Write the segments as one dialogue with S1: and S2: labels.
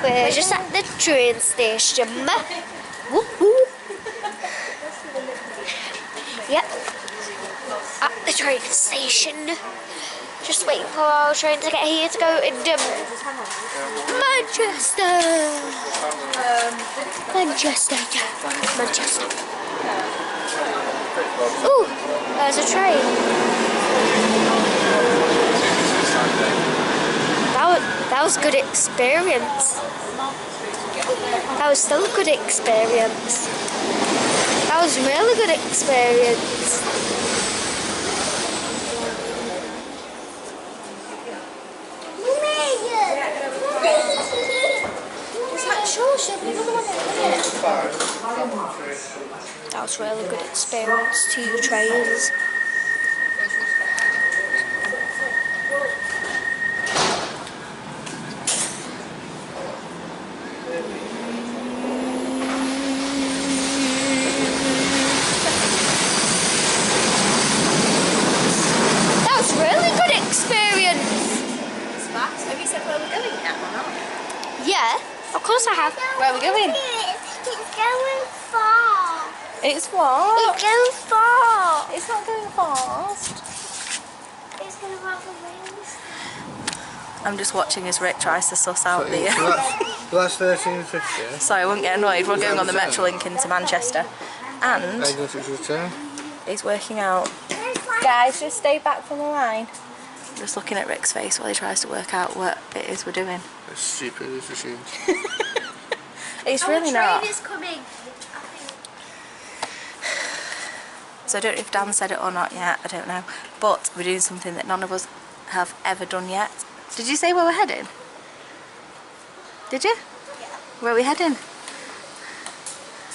S1: We're just at the train station. Woohoo! Yep. At the train station. Just waiting for our train to get here to go into Manchester. Manchester. Ooh, there's a train. That was good experience. That was still a good experience. That was really good experience. That was really good experience. 2 trains. That was really good experience.
S2: Have you said where we're going yet or not?
S1: Yeah, of course I have.
S2: Where are we going?
S3: It's going far.
S2: It's what?
S3: It's going far.
S2: It's not going fast.
S3: It's going to have the wings.
S2: I'm just watching as Rick tries to suss out the...
S4: So that's 13.50.
S2: Sorry, I won't get annoyed. We're going on the Metrolink into Manchester. And he's working out. Guys, just stay back from the line. Just looking at Rick's face while he tries to work out what it is we're doing.
S4: It's stupid, this machine.
S2: It's really not.
S3: The train is coming.
S2: So I don't know if Dan said it or not yet, I don't know. But we're doing something that none of us have ever done yet. Did you say where we're heading? Did you?
S3: Yeah.
S2: Where are we heading?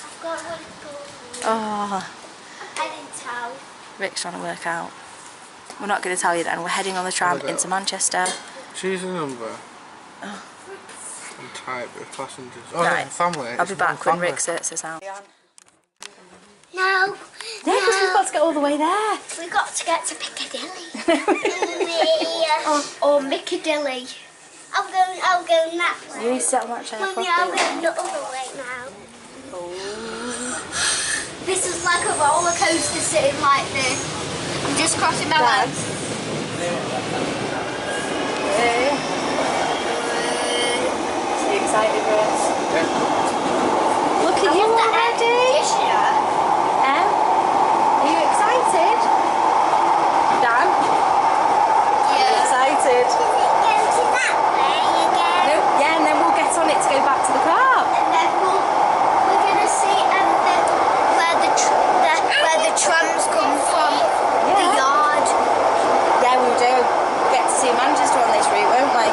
S3: I've got one going.
S2: Oh,
S3: I didn't tell.
S2: Rick's trying to work out. We're not going to tell you then. We're heading on the tram into Manchester.
S4: Choose a number.
S2: Oh.
S4: And type of passengers. Oh,
S2: Right.
S4: family.
S2: I'll be back when Rick sorts this out.
S3: No.
S2: Yeah, because we've got to get all the way there.
S3: We got to get to Piccadilly.
S1: Or Piccadilly.
S3: I'm going that way.
S2: You need to sit on that chair
S3: Mummy,
S2: properly.
S3: I'm going the other way now. This is like a roller coaster sitting like this. I'm just crossing my legs.
S2: Yeah. So you excited, Rose? Look at you already. Are you excited? Dan?
S1: Yeah.
S2: Excited?
S3: Go to that way again.
S2: No, yeah, and then we'll get on it to go back to the car.
S3: And then we're going to see where the trams come from. The yard.
S2: Yeah, we do. We'll get to see Manchester on this route, won't we?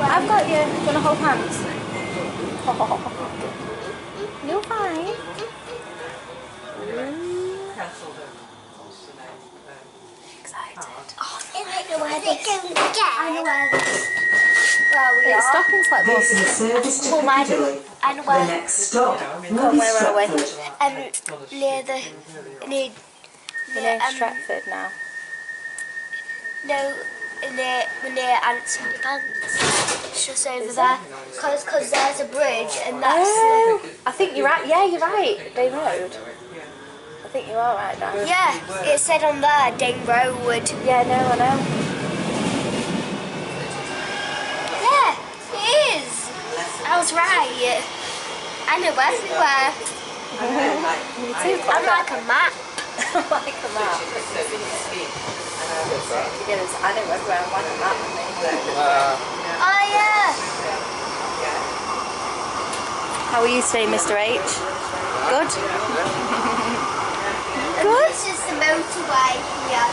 S2: I've got you. Gonna hold hands. Oh. You're fine. Excited.
S3: I know where they're going to get. I know where
S2: It's stopping like
S5: This is service to Piccadilly.
S3: I know
S5: The
S3: where.
S5: next stop will be
S2: where are we?
S5: Stratford.
S3: Near the
S2: Stratford now.
S3: near Ants and Pants. It's just over there. Because there's a bridge and that's
S2: Oh, I think you're right. Yeah, you're right. Dane Road. I think you are right, Dan.
S3: yeah, it said on there, Dane Road.
S2: Yeah, no, I know.
S3: Yeah, it is. I was right. I know everywhere.
S2: Me too.
S3: I'm like a map.
S2: like a map. I know everywhere. I'm like a map.
S3: Oh yeah.
S2: How are you today, Mr. H? Good?
S3: And this is the motorway here.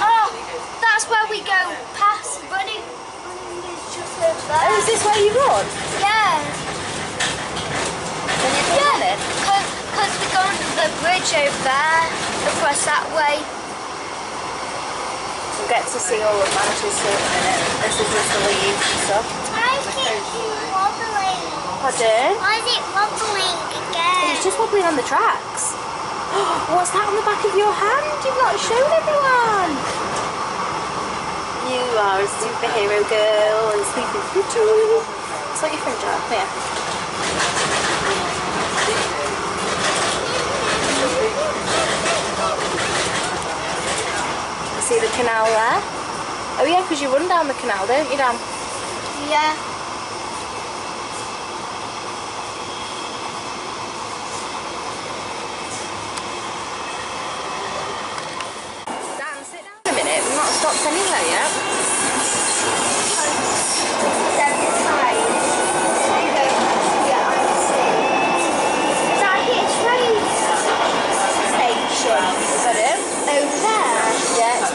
S3: Oh, that's where we go past running. Is just over there.
S2: Oh, is this where you run?
S3: Yeah.
S2: When you're running?
S3: Because we go under the bridge over there, across that way.
S2: get to see all of Manchester in a minute. This is just the leaves and stuff.
S3: Why is it wobbling?
S2: Pardon?
S3: Why is it wobbling again?
S2: It's just wobbling on the tracks. What's that on the back of your hand? You've not shown everyone. You are a superhero girl and sleeping beauty. It's like your friend Jar. Come here. See the canal there? Oh yeah, because you run down the canal, don't you, Dan?
S3: Yeah.
S2: Dan, sit down a minute. We've not stopped anywhere yet.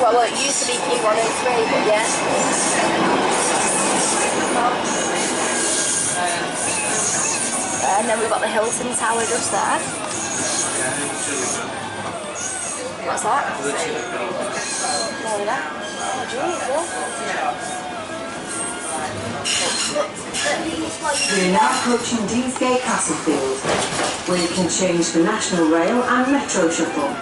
S2: Well, it used to be P103, but yeah. And then we've got the Hilton Tower just there. What's that? There we go. Oh, geez,
S5: We're now approaching Deansgate Castlefield, where you can change for National Rail and Metro Shuttle.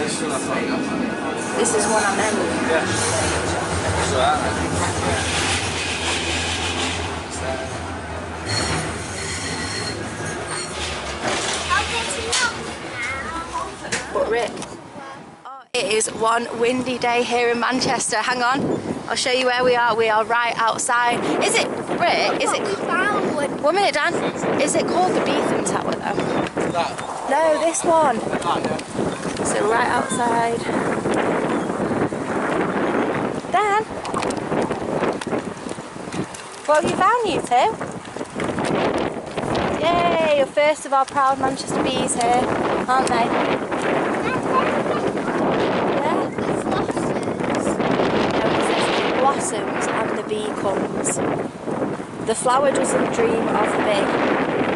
S2: This is one I know.
S4: Yeah. That's right.
S2: But Rick, it is one windy day here in Manchester. Hang on, I'll show you where we are. We are right outside. Is it, Rick? Is it? 1 minute, Dan. Is it called the Beetham Tower though?
S4: That.
S2: No, this one.
S4: That, yeah.
S2: So right outside. Dan? What have you found, you two? Yay, you're first of our proud Manchester bees here, aren't they? Yeah. No, it says it blossoms and the bee comes. The flower doesn't dream of the bee.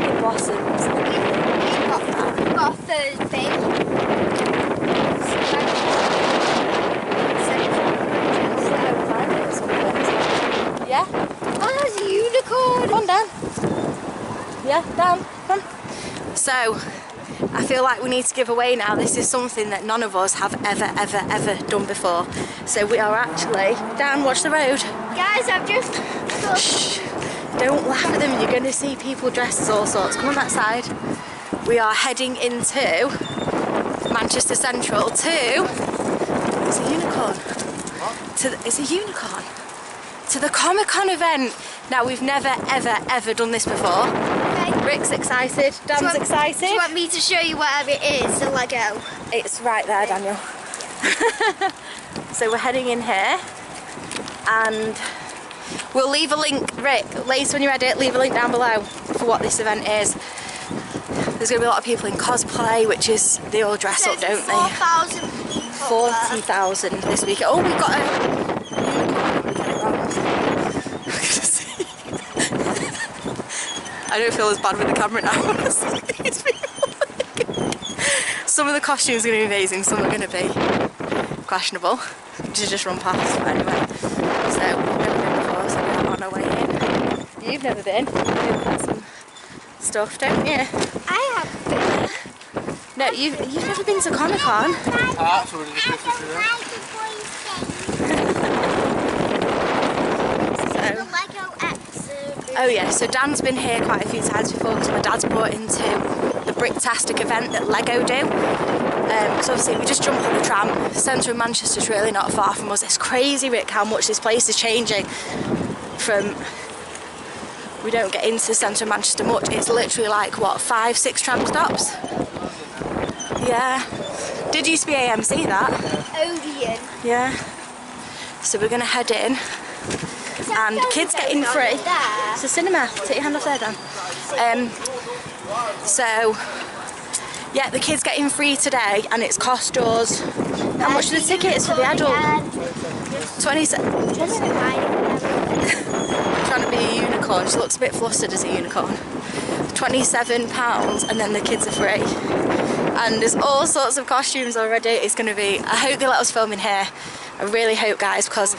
S2: It blossoms and the bee.
S3: We've got a third bee.
S2: Yeah?
S3: Oh, there's a unicorn!
S2: Come on, Dan. Yeah, Dan, come on. So, I feel like we need to give away now. This is something that none of us have ever done before. So we are actually... Dan, watch the road.
S3: Guys, I've just...
S2: Shh. Don't laugh at them. You're going to see people dressed as all sorts. Come on that side. We are heading into Manchester Central to... It's a unicorn. It's a unicorn. To the Comic-Con event. Now, we've never ever done this before.
S3: Okay.
S2: Rick's excited. Dan's excited.
S3: Do you want me to show you where it is, the Lego?
S2: It's right there, Daniel. So we're heading in here, and we'll leave a link, Rick, later when you edit, leave a link down below for what this event is. There's going to be a lot of people in cosplay, which is, they all dress up, don't they?
S3: 4,000 people.
S2: 40,000 this week. Oh, we've got a... I don't feel as bad with the camera now, honestly. Some of the costumes are going to be amazing, some are going to be questionable. To just run past, but anyway. So, we've never been before, so we're on our way in. You've never been. You've got some stuff, don't you?
S3: I have been.
S2: No, you've never been to Comic-Con.
S4: That's what it is.
S3: The Lego exhibit.
S2: Oh yeah, so Dan's been here quite a few times before because my dad's brought into the Bricktastic event that Lego do. Because obviously we just jump on the tram. The centre of Manchester's really not far from us. It's crazy, Rick, how much this place is changing from... We don't get into the centre of Manchester much. It's literally like, what, 5-6 tram stops? Yeah. Did used to be AMC, that.
S3: Odeon.
S2: Yeah. So we're going to head in. And kids get in free. It's a cinema. Take your hand off there, Dan. So, yeah, the kids get in free today, and it's cost us. How much are the tickets for the adult? 27.
S3: Just a
S2: Trying to be a unicorn. She looks a bit flustered as a unicorn. £27 and then the kids are free. And there's all sorts of costumes already. It's going to be, I hope they let us film in here. I really hope, guys, because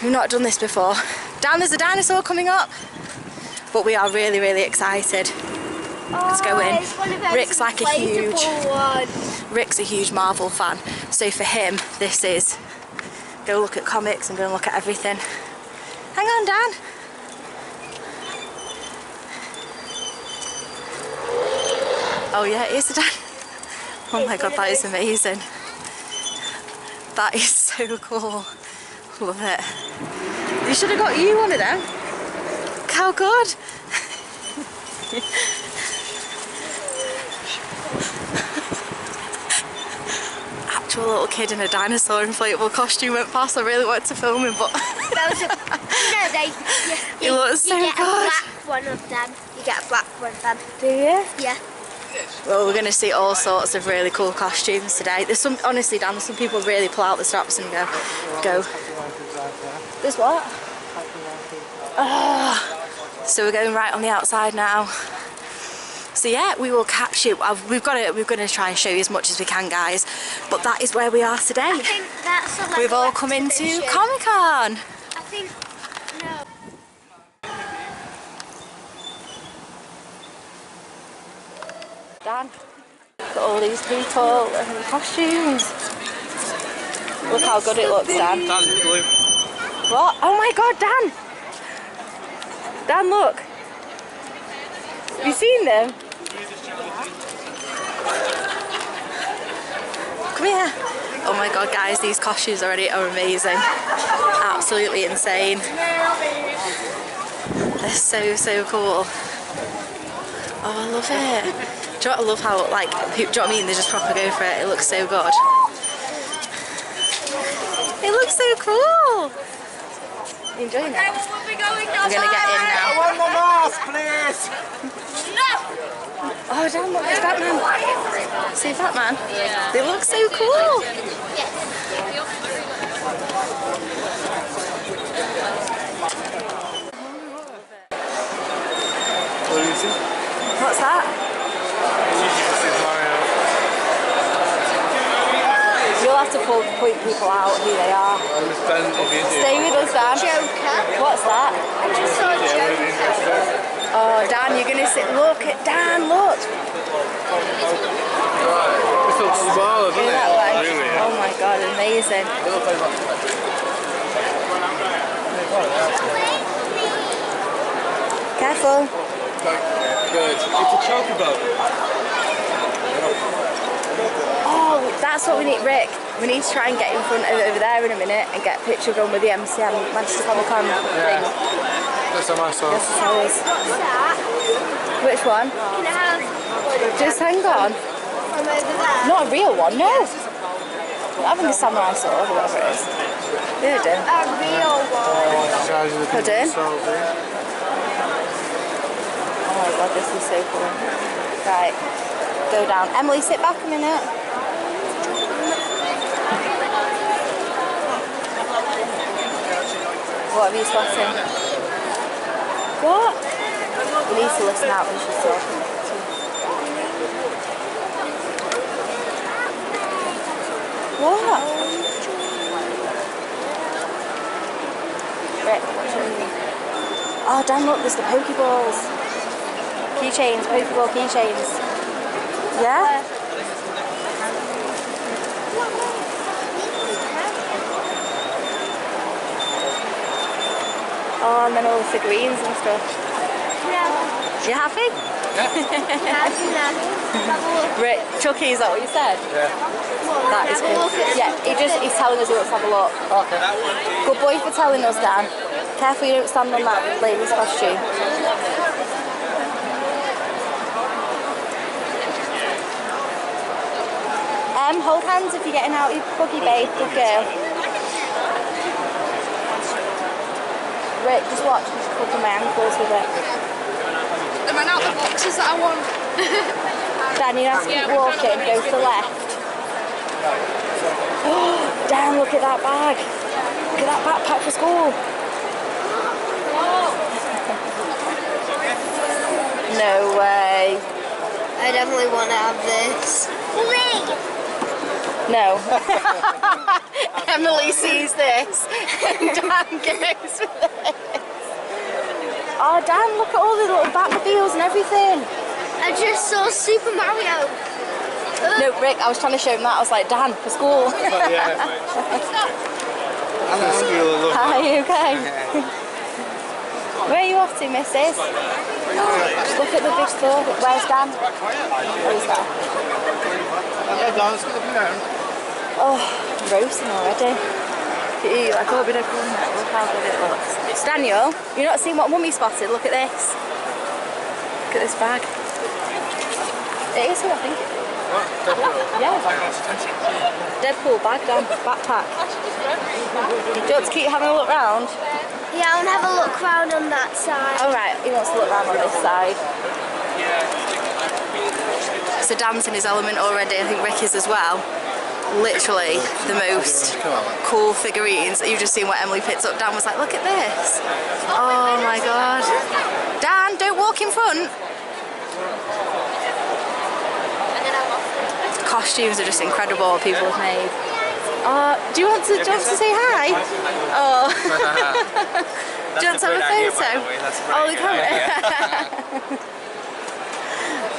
S2: we've not done this before. Dan, there's a dinosaur coming up. But we are really, really excited. Let's go in. Rick's like a huge, Rick's a huge Marvel fan. So for him, this is go look at comics and go and look at everything. Hang on, Dan. Oh yeah, it is a Dan. Oh my god, that is amazing. That is so cool. Love it. You should have got you one of them. How good. Actual little kid in a dinosaur inflatable costume went past. I really wanted to film him, but
S3: That was
S2: he looks so
S3: you get
S2: good.
S3: a black one of them. You get a black one of them.
S2: Do you?
S3: Yeah.
S2: Well, we're going to see all sorts of really cool costumes today. There's some, honestly, Dan, there's some people really pull out the stops and go. There's what? Oh. So we're going right on the outside now. So yeah, we will catch you. We're going to try and show you as much as we can, guys. But that is where we are today.
S3: I think that's a
S2: We've all come into Comic-Con.
S3: I think no.
S2: Dan, look at all these people in costumes. Look how good it looks, Dan.
S4: Dan's blue.
S2: What? Oh my god, Dan! Dan, look. Have you seen them? Come here. Oh my god, guys, these costumes already are amazing. Absolutely insane. They're so, so cool. Oh, I love it. Do you know what I love how, like, do you know what I mean? They just proper go for it. It looks so good. It looks so cool. You enjoying it? I'm gonna get in now.
S4: I want my mask, please!
S2: Oh, damn, look, there's Batman. See Batman? Yeah. They look so cool. What's that? You'll have to point people out who they are. Stay with us, Dan.
S3: Joker.
S2: What's that?
S3: I just saw Joker.
S2: Oh, Dan, you're gonna sit. Look at Dan. Look.
S4: This looks smaller, doesn't it? Really?
S2: Oh my god, amazing. Careful.
S4: Good. It's a chocobo.
S2: Oh, that's what we need, Rick. We need to try and get in front of over there in a minute and get a picture of them with the MCM, Manchester Comic-Con thing.
S4: That's a nice one.
S2: Yes, it is.
S3: What's that?
S2: Which one?
S3: Can I have
S2: Just hang on.
S3: from over there?
S2: Not a real one, no. Not having a samurai sword or whatever it is. Yeah, do.
S3: A real one.
S2: Pudding. Oh my god, this is so cool. Right, go down. Emily, sit back a minute. What have you spotted? What? We need to listen out when she's talking. What? Rick, what's your name? Oh, damn, look, there's the Pokeballs. Keychains, Pokeball keychains. Yeah? Oh, and then all the figurines and stuff.
S3: Yeah.
S2: You happy?
S3: Yeah.
S2: Rick, Chucky, is that what you said?
S4: Yeah.
S2: That is good. Yeah, he's telling us he wants to have a look.
S4: Okay.
S2: Good boy for telling us, Dan. Careful you don't stand on that lady's costume. Hold hands if you're getting out your buggy, babe. Good girl. Rick, just watch. Just cover my ankles with it.
S6: I ran out the boxes that I want.
S2: Dan, you have to keep walking. Go to the left. Oh, Dan, look at that bag. Look at that backpack for school. No way.
S3: I definitely want to have this.
S2: No. Emily sees this. Dan goes with this. Oh, Dan, look at all the little Batmobiles and everything.
S3: I just saw Super Mario.
S2: No, Rick, I was trying to show him that. I was like, Dan, for school. Hi, you okay? Where are you off to, missus? Look at the big store. Where's Dan? Oh, he's there. Oh, I'm roasting already. Ew, I thought we'd have gone there. Look how good it looks. Daniel, you're not seeing what Mummy spotted? Look at this. Look at this bag. It is who I think it is. Yeah. Deadpool bag, Dan. Backpack. Do you want to keep having a look round?
S3: Yeah, I want to have a look round on that side.
S2: Alright, he wants to look round on this side. So Dan's in his element already, I think Rick is as well. Literally the most cool figurines. You've just seen what Emily picked up. Dan was like, look at this. Oh my god. Dan, don't walk in front. Costumes are just incredible what people have made. Do you want to say hi? Oh. Do you want to have a photo? Oh, the camera.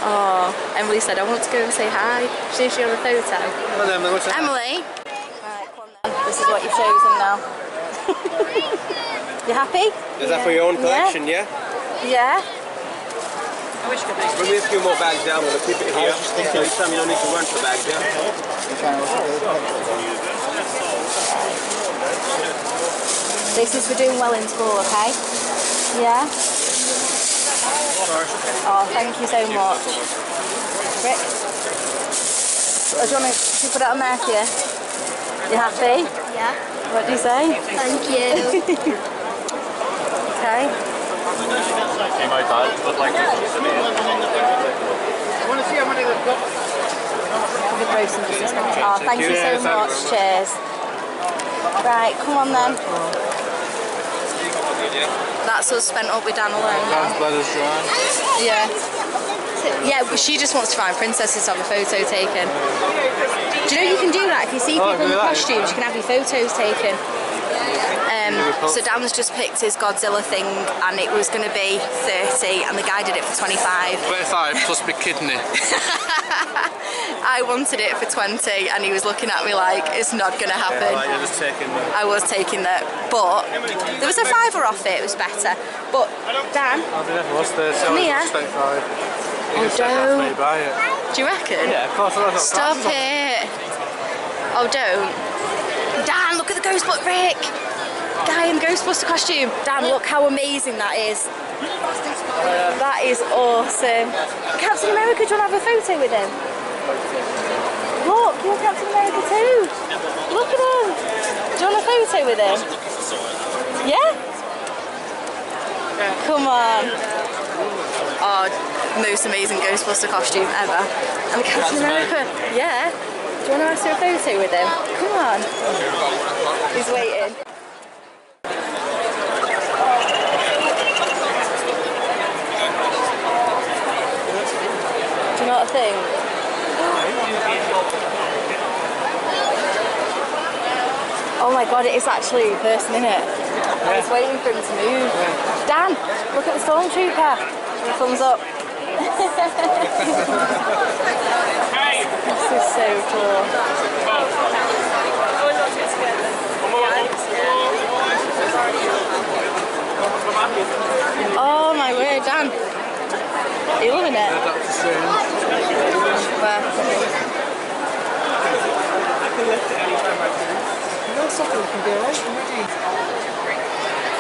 S2: Oh, Emily said, I want to go and say hi. See if she on a photo. Emily? Right, come on then. This is what you've chosen now. You happy?
S4: Is that for your own collection, yeah?
S2: Yeah.
S4: Bring me a few more bags down, we'll keep it here. So each time you don't need to run for bags, yeah?
S2: This is for doing well in school, okay? Yeah? Oh, thank you so much. Rick? Do you want to put it on there for you? You happy?
S3: Yeah.
S2: What do you say?
S3: Thank you.
S2: Okay. Oh, thank you so much. Cheers. Right, come on then. That's us spent up with Dan alone.
S4: Dan's bladder's dry.
S2: Yeah. Yeah, but she just wants to find princesses to have a photo taken. Do you know you can do that? If you see people in the costumes, you can have your photos taken. So Dan's just picked his Godzilla thing and it was going to be 30 and the guy did it for 25.
S4: 25 plus my kidney.
S2: I wanted it for 20 and he was looking at me like, it's not going to happen.
S4: Yeah, like you're just taking the...
S2: I was taking that, but there was a £5 off it was better. But Dan, come here. Oh, don't. Do you reckon?
S4: Yeah, of course.
S2: Stop it. Oh, don't. Dan, look at the Ghostbuster, Rick. Guy in the Ghostbuster costume. Dan, look how amazing that is. That is awesome. Captain America, do you want to have a photo with him? Look, you're Captain America too. Look at him. Do you want a photo with him? Yeah? Come on. Oh, most amazing Ghostbuster costume ever. And Captain America, yeah. Do you want to ask for a photo with him? Come on. He's waiting. Do you know what I think? Oh my god, it is actually reversing, isn't it? I was waiting for him to move. Dan, look at the stormtrooper. Thumbs up. This is so cool. Oh my word, Dan. Are you loving it? Where?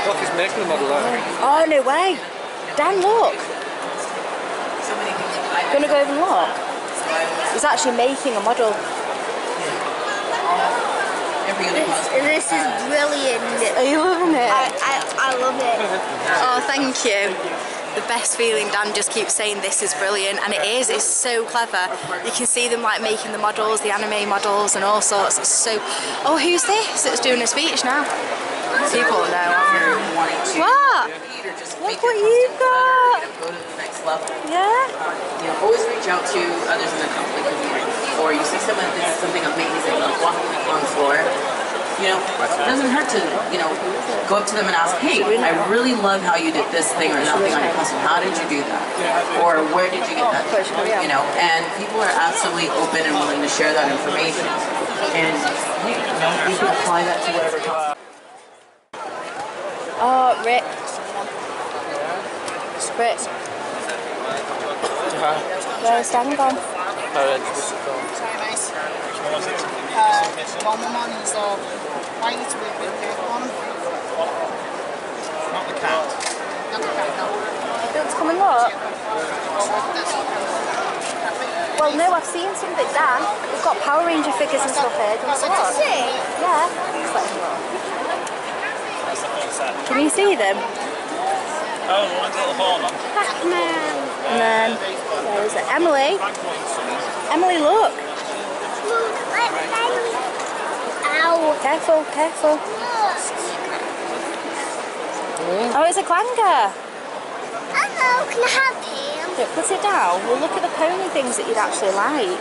S4: Look, he's making the model there.
S2: Oh, no way. Dan, look. Gonna go over and look? He's actually making a model.
S3: This is brilliant.
S2: Are you loving it?
S3: I love it.
S2: Oh, thank you. The best feeling, Dan just keeps saying this is brilliant, and it is, it's so clever. You can see them like making the models, the anime models and all sorts. It's so... Oh, who's this? It's doing a speech now. People know. What? Look what you've got!
S7: love.
S2: Yeah.
S7: You know, always reach out to others in the conflict community. Or you see someone that does something amazing, like walking on the floor. You know, it doesn't hurt to, you know, go up to them and ask, hey, I really love how you did this thing or that thing on your costume. How did you do that? Or where did you get that? You know, and people are absolutely open and willing to share that information. And you know, you can apply that to whatever costume.
S2: Oh, Rick. Rick. Where's Dan gone?
S6: Sorry, mate. Well, my man is why you need to be a bit careful on him. Not the cat. Not the cat, no.
S2: Let's come and look. Well, no, I've seen some of it, Dan. We've got Power Ranger figures and stuff here. Do you want to look? Yeah. Can you see them?
S4: Oh, one little horn on.
S1: Pac-Man.
S2: And then, where is it? Emily. Emily, look.
S1: Ow.
S2: Careful, careful. Oh, it's a clanger.
S1: Hello, can I have him?
S2: Look, put it down. We'll look at the pony things that you'd actually like.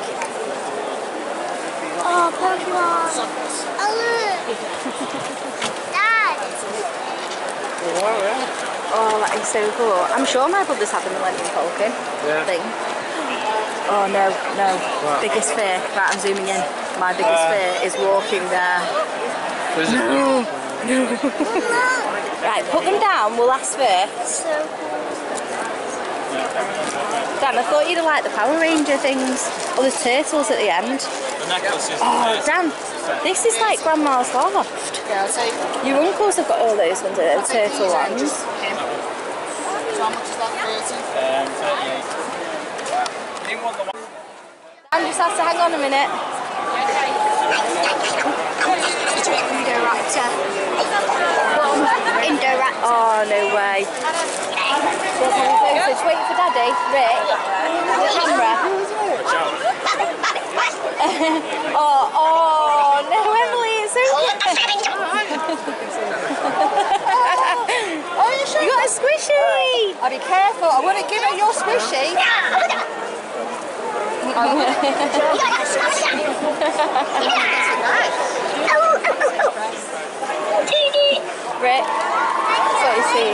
S1: Oh, Pokemon. Oh, look. Dad.
S2: Oh, that is so cool. I'm sure my brother's had the Millennium Falcon thing. Oh, no, no.
S4: What?
S2: Biggest fear. Right, I'm zooming in. My biggest fear is walking there. No. Right, put them down. We'll ask first.
S1: So cool.
S2: Dan, I thought you'd have liked the Power Ranger things. Oh, there's turtles at the end.
S4: The necklace is
S2: Oh, Dan, this is like Grandma's loft.
S6: Yeah, I'll take
S2: Your uncles have got all those ones, the turtle ones.
S6: So how much is that?
S4: 38. You want the one?
S2: Dan just has to hang on a minute.
S1: Indoraptor. Indoraptor.
S2: Oh, no way. Just wait for Daddy. Rick, the camera. oh, no, Emily, it's so
S6: Oh, you should.
S2: You got a squishy.
S6: I'll be careful. I wouldn't give her your squishy.
S2: Rick, that's what you see.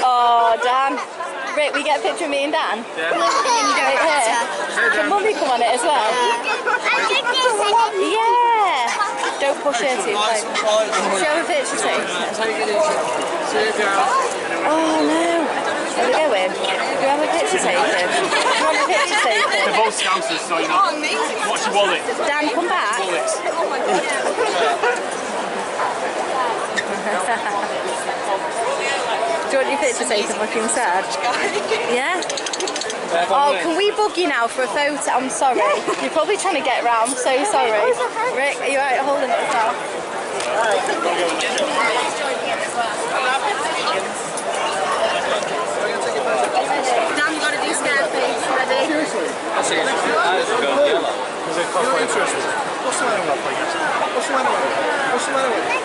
S2: Oh, Dan. Rick, we get a picture of me and Dan?
S4: Yeah.
S2: Right here. Can Mummy come on it as well? Yeah. Don't push her too close. Show a picture, see? Oh no. Are we going? Do you have a picture taken? Do you want a picture taken?
S4: They're both scousers, so you know. Watch your wallet.
S2: Dan, come back. Do you want your picture taken looking sad? Yeah? Oh, can we bug you now for a photo? I'm sorry. You're probably trying to get round. I'm so sorry. Rick, are you alright holding it as well? Dan, you got to do scared face. Ready?
S4: Seriously? That's it. Yellow. Is it quite interesting? What's the matter with that? What's the matter with it? What's the matter with it?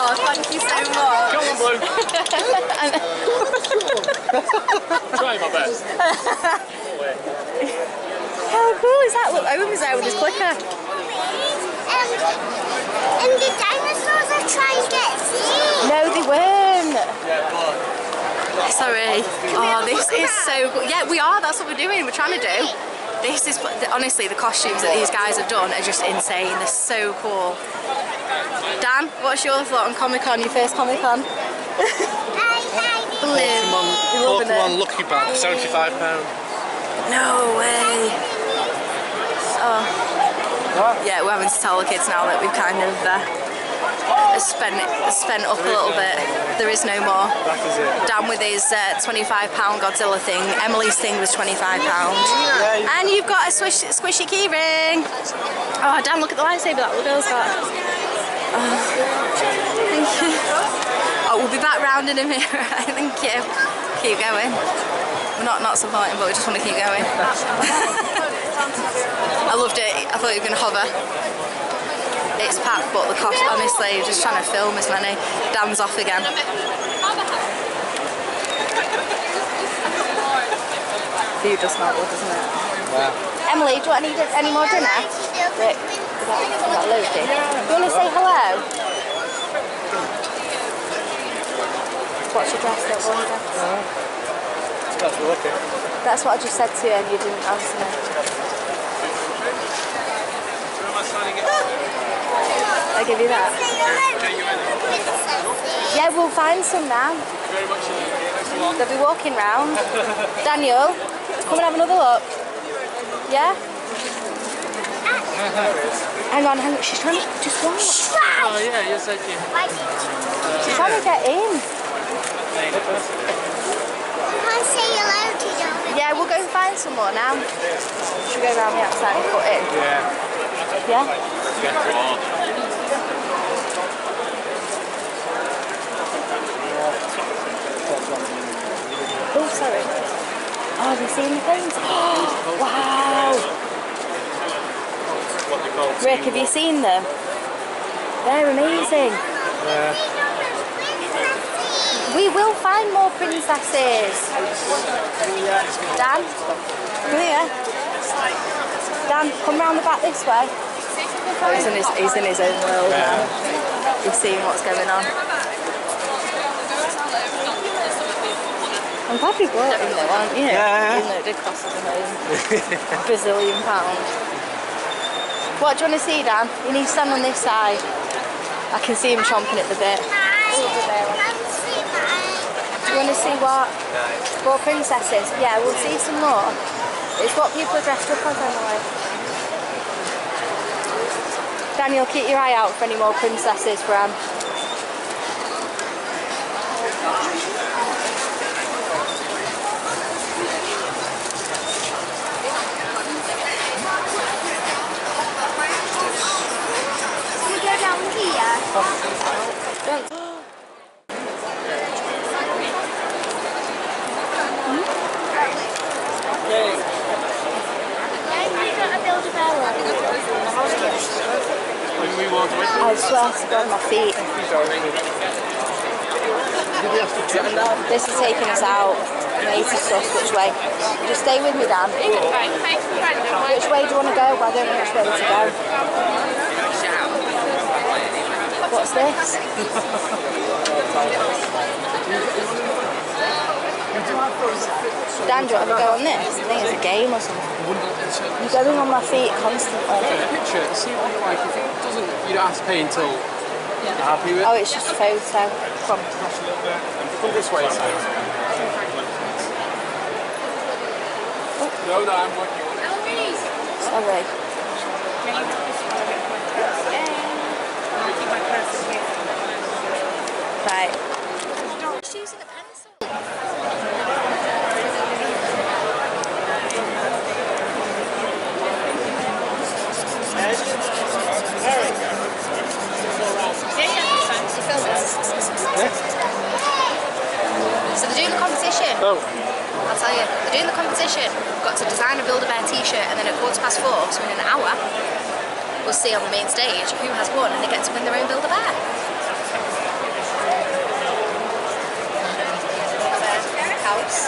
S2: Oh, thank you so much.
S4: Come on, Blue. Trying my best.
S2: How cool is that? Look, Owen was there with his clicker.
S1: And the dinosaurs are trying to get free.
S2: No, they weren't.
S4: Yeah, but...
S2: Sorry. Oh, this is so good. Yeah, we are. That's what we're doing. We're trying to do. This is, honestly, the costumes that these guys have done are just insane. They're so cool. Dan, what's your thought on Comic-Con, your first Comic-Con?
S4: Pokemon Lucky Bag, £75.
S2: No way. Oh.
S4: What?
S2: Yeah, we're having to tell the kids now that we've kind of spent up a little bit. There is no more.
S4: That is it.
S2: Dan with his £25 Godzilla thing. Emily's thing was £25. And you've got a squishy key ring. Oh, Dan, look at the lightsaber that little girl's got. Oh, thank you. Oh, we'll be back round in a minute. Thank you. Keep going. We're not supporting, but we just want to keep going. I loved it. I thought you were going to hover. It's packed, but the cost, honestly, you're just trying to film as many. Dan's off again. Food does smell good, doesn't it?
S4: Yeah.
S2: Emily, do you want any more dinner? Rick, is that loaded? Do you want to say hello? What's your dress? Don't worry, Dad.
S4: That's lucky.
S2: That's what I just said to you and you didn't answer me. I give you that? Yeah, we'll find some now. They'll be walking round. Daniel, come and have another look. Yeah? Hang on, she's trying to just walk.
S4: Oh yeah, yes I can.
S2: She's trying to get in.
S3: Can't say hello to you.
S2: Yeah, we'll go and find some more now. Should we go around the outside and put in?
S4: Yeah.
S2: Yeah? Oh, sorry. Oh, have you seen the things? Wow! Rick, have you seen them? They're amazing.
S4: Yeah.
S2: We will find more princesses. Dan, come here. Dan, come round the back this way. Oh, he's in his own world now. He's seeing what's going on. I'm glad we brought him though, aren't you?
S4: Yeah.
S2: Even though it did cost us a bazillion pounds. What do you want to see, Dan? You need to stand on this side. I can see him chomping at the bit. Do you want to see what? More princesses? Yeah, we'll see some more. It's what people are dressed up as, Emily. Daniel, keep your eye out for any more princesses, Bram. I swear to God, my feet. This is taking us out. I need to suss which way. Just stay with me, Dan. Which way do you want to go? I don't know which way to go. What's this? Dan, do you want to go on this? I think it's a game or something. You're going on my feet constantly.
S4: Picture, see what you like. If it doesn't, you don't have to pay until you're happy with it.
S2: Oh, it's just a photo. Come.
S4: Come this way, Sam. No, I'm working on it.
S2: Sorry. Right. Just using a pencil. So they're doing the competition.
S4: Oh.
S2: I'll tell you. They're doing the competition. We've got to design a Build-A-Bear t-shirt, and then at 4:15, so in an hour, we'll see on the main stage who has won, and they get to win their own Build-A-Bear. House.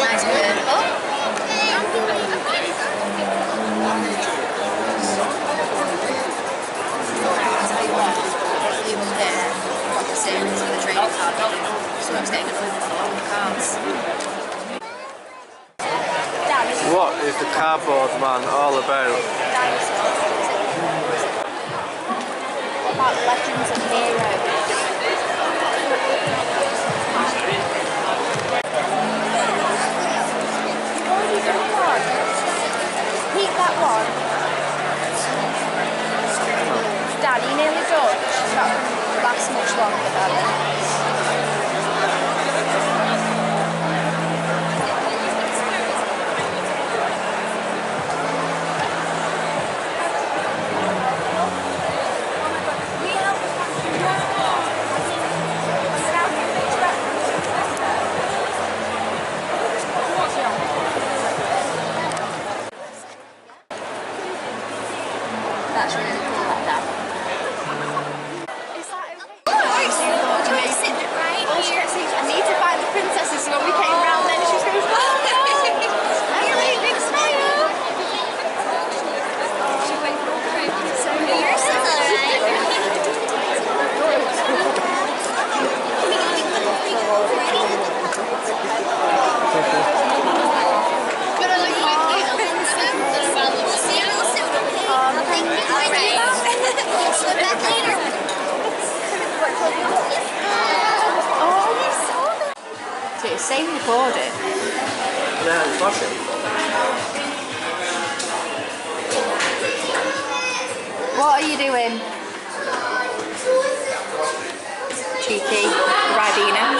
S2: Nice bird.
S4: What is the cardboard man all about?
S2: What about Legends and Heroes? You've already done one. Repeat that one. Dan, you nearly done. It's not going to last much longer, Dan.
S6: actually really cool, that dam.
S2: Is that okay? I need to find the princesses. So when we came round then she goes, oh no! Emily, big smile! So yours is so it's saying recording.
S4: Yeah, it's flashing.
S2: What are you doing? Cheeky Ribena.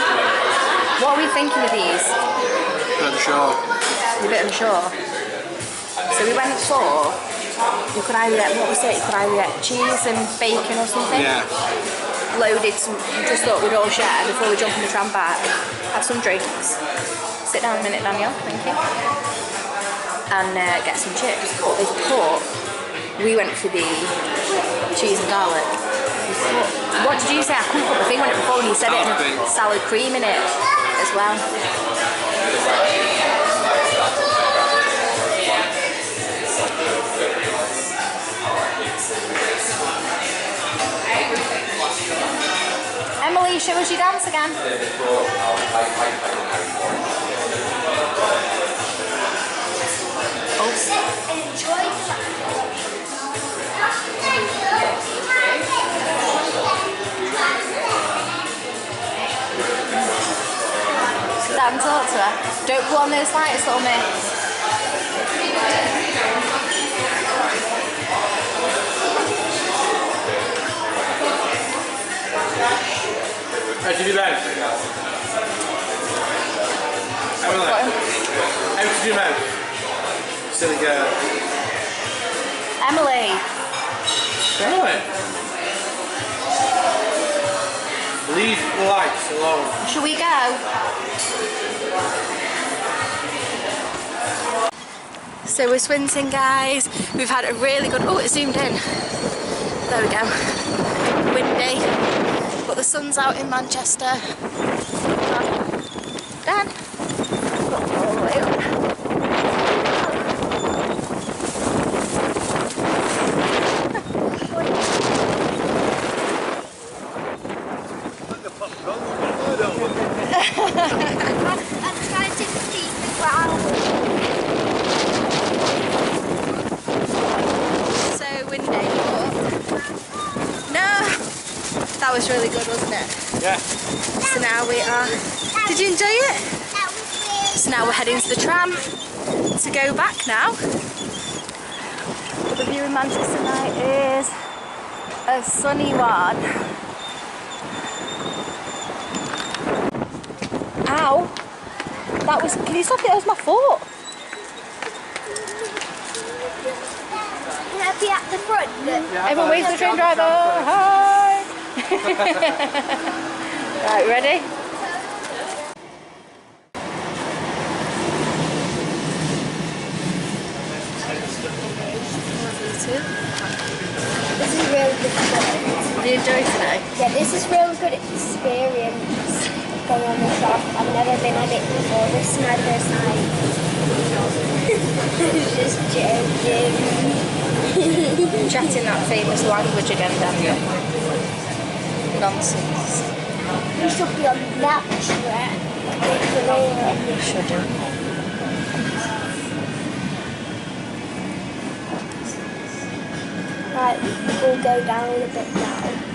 S2: What are we thinking of these?
S4: Not sure.
S2: You're a bit unsure. So we went for, you could either get, what was it? You could either get cheese and bacon or something.
S4: Yeah.
S2: Loaded some, just thought we'd all share before we jump in the tram back. Have some drinks. Sit down a minute, Daniel, thank you. And get some chips. But we went for the cheese and garlic. What did you say? I couldn't put the thing on it before when you said it, and salad cream in it as well. Emily, show us your dance again. Sit down and talk to her. Don't pull on those lights, little miss.
S4: How did you do that? Emily, how did you do that? Silly girl.
S2: Emily.
S4: Emily. Leave the lights alone.
S2: Shall we go? So we're Swinton, guys. We've had a really good, oh, it zoomed in. There we go. Windy, but the sun's out in Manchester. Dan. Look all the way up.
S3: I'm trying to keep the ground.
S2: So windy, but no, that was really good, wasn't it?
S4: Yeah.
S2: So now we are, did you enjoy it?
S3: That was weird.
S2: So now we're heading to the tram to go back now. But the view in Manchester tonight is a sunny one. Ow! That was, can you stop it? That was my foot.
S3: Can I be at the front?
S2: Everyone waits for the train driver. Hi! Right, ready?
S3: This is really good.
S2: Do you enjoy today?
S3: Yeah, this is really good experience going on the shop. I've never been on it before. This is my first time. Just joking.
S2: Chatting that famous language again, Daniel. Nonsense.
S3: You should be on that track.
S2: You shouldn't.
S3: Right, we'll go down a bit now.